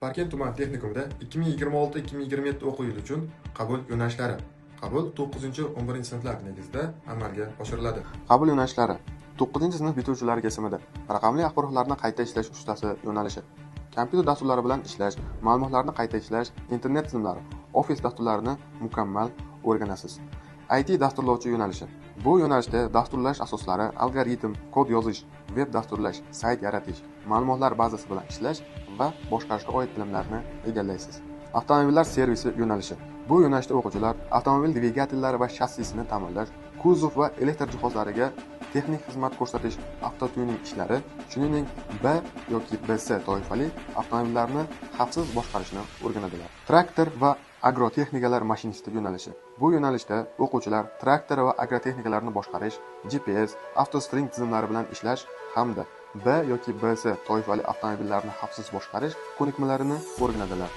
Parkent tuman texnikumida 2026-2027 o'quv yili uchun qabul yo'nalishlari. Qabul 9-11 sinflar negizida amalga oshiriladi. Qabul yo'nalishlari 9-sinf bitiruvchilari kesimida raqamli axborotlarni qayta ishlash ustasi yo'nalishi, kompyuter dasturlari bilan ishlash, ma'lumotlarni qayta ishlash, internet tizimlari, ofis dasturlarini mukammal o'rganasiz. IT dasturlovchi yo'nalishi. Bu yo'nalishda dasturlash asoslari, algoritm, kod yozish, veb dasturlash, sayt yaratish, ma'lumotlar bazasi bilan ishlash va boshqarishga oid bilimlarni egallaysiz. Avtomobillar servisi yo'nalishi. Bu yo'nalishda o'quvchilar avtomobil dvigatellari va shassisini ta'mirlash, kuzov va elektr jihozlariga texnik xizmat ko'rsatish, avtotuning ishlari, shuningdek B yoki BS toifali avtomobillarni xavfsiz boshqarishni o'rganadilar. Traktor va agrotexnikalar mashinisti yo'nalishi. Bu yo'nalishda o'quvchilar traktor va agrotexnikalarni boshqarish, GPS, avtostring tizimlari bilan ishlash hamda B yoki BS toifali avtomobillarni xavfsiz boshqarish ko'nikmalarini o'rganadilar.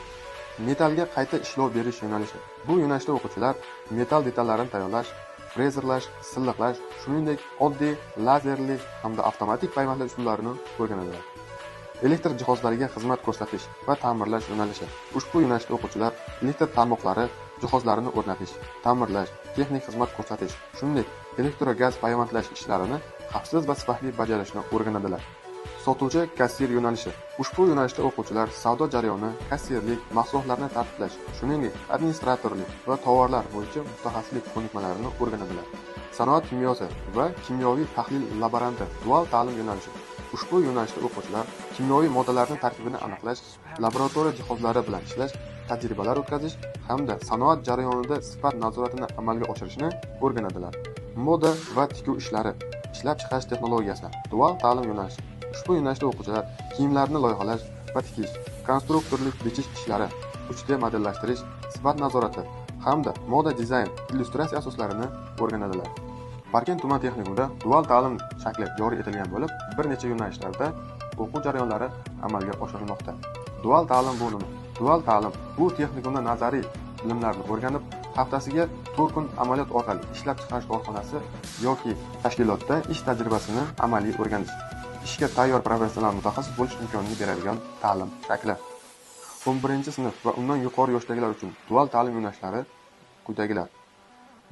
Metallga qayta ishlov berish yo'nalishi. Bu yo'nalishda o'quvchilar metall detallarini tayyorlash, frezerlash, silliqlash, shuningdek oddiy, lazerli hamda avtomatik payvandlash usullarini o'rganadilar. Elektr jihozlariga xizmat ko'rsatish va ta'mirlash yo'nalishi. Ushbu yo'nalishda o'quvchilar elektr tarmoqlari jihozlarini o'rnatish, ta'mirlash, texnik xizmat ko'rsatish, shuningdek elektrogaz payvandlash ishlarini xavfsiz va sifatli bajarishni o'rganadilar. Sotuvchi kassir yo'nalishi. Ushbu yo'nalishda o'quvchilar savdo jarayoni, kassirlik, mahsulotlarni tartiblash, shuningdek administratorlik va tovarlar bo'yicha mutaxassislik ko'nikmalarini o'rganadilar. Sanoat kimyosi va kimyoviy tahlil laboranti dual ta'lim yo'nalishi. Ushbu yo'nalishda o'quvchilar kimyoviy moddalarning tarkibini aniqlash, laboratoriya jihozlari bilan ishlash, tajribalar o'tkazish hamda sanoat jarayonida sifat nazoratini amalga oshirishni o'rganadilar. Moda va tikuv ishlari, ishlab chiqarish texnologiyasi dual ta'lim yo'nalishi. Ushbu yo'nalishda o'quvchilar kiyimlarni loyihalash va tikish, konstruktorlik bichish ishlari, 3D modellashtirish, sifat nazorati hamda moda dizayn, illyustratsiya asoslarini o'rganadilar. Parkent tuman texnikumida dual ta'lim shakli joriy etilgan bo'lib, bir necha yo'nalishlarda o'quv jarayonlari amalga oshirilmoqda. Dual ta'lim bu nima? Dual ta'lim bu texnikumda nazariy bilimlarni o'rganib, haftasiga 4 kun amaliyot orqali ishlab chiqarish korxonasi yoki tashkilotda ish tajribasini amaliy o'rganish, ishga tayyor professional mutaxassis bo'lish imkonini beradigan ta'lim shakli. 11-sinf va undan yuqori yoshdagilar uchun dual ta'lim yo'nalishlari quyidagilar.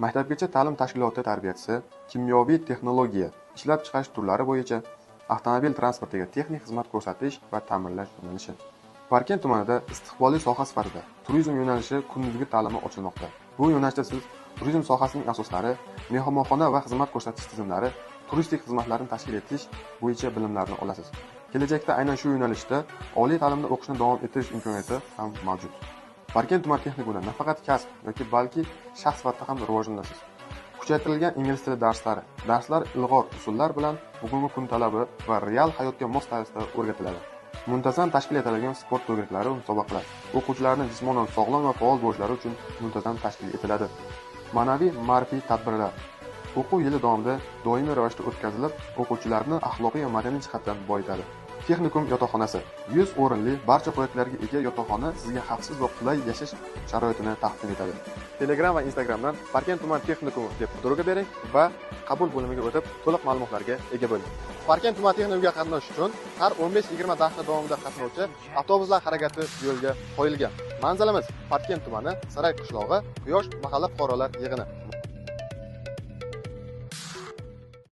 Maktabgacha ta'lim tashkiloti tarbiyachisi, kimyoviy texnologiya, ishlab chiqarish turlari bo'yicha avtomobil transportiga texnik xizmat ko'rsatish va ta'mirlash yo'nalishi. Parkent tumanida istiqbolli soha sifatida turizm yo'nalishi kunduzgi ta'limi ochilmoqda. Bu yo'nalishda siz turizm sohasining asoslari, mehmonxona va xizmat ko'rsatish tizimlari, turistik xizmatlarni tashkil etish bo'yicha bilimlarni olasiz. Kelajakda aynan shu yo'nalishda oliy ta'limda o'qishni davom ettirish imkoniyati ham mavjud. Parkent tuman texnikumida nafaqat kasb yoki balki shaxs sifatida ham rivojlanasiz. Kuchaytirilgan ingliz tili darslari, darslar ilg'or usullar bilan bugungi kun talabi va real hayotga mos tarzda o'rgatiladi. Muntazam tashkil etiladigan sport to'garaklari va musobaqalar o'quvchilarning jismonan sog'lom va faol bo'lishlari uchun muntazam tashkil etiladi. Ma'naviy ma'rifiy tadbirlar o'quv yili davomida doimiy ravishda o'tkazilib, o'quvchilarni axloqiy va madaniy jihatdan boyitadi. Texnikum yotoqxonasi 100 o'rinli barcha qulayliklarga ega yotoqxona sizga xavfsiz va qulay yashash sharoitini taqdim etadi. Telegram va Instagramdan Parkent tuman texnikumi deb qidiruvga bering va qabul bo'limiga o'tib, to'liq ma'lumotlarga ega bo'ling. Parkent tuman texnikumiga qatnashish uchun har 15-20 daqiqa davomida qatnovchi avtobuslar harakati yo'lga qo'yilgan. Manzilimiz Parkent tumani, Saray qishlog'i, Quyosh mahalla fuqarolar yig'ini.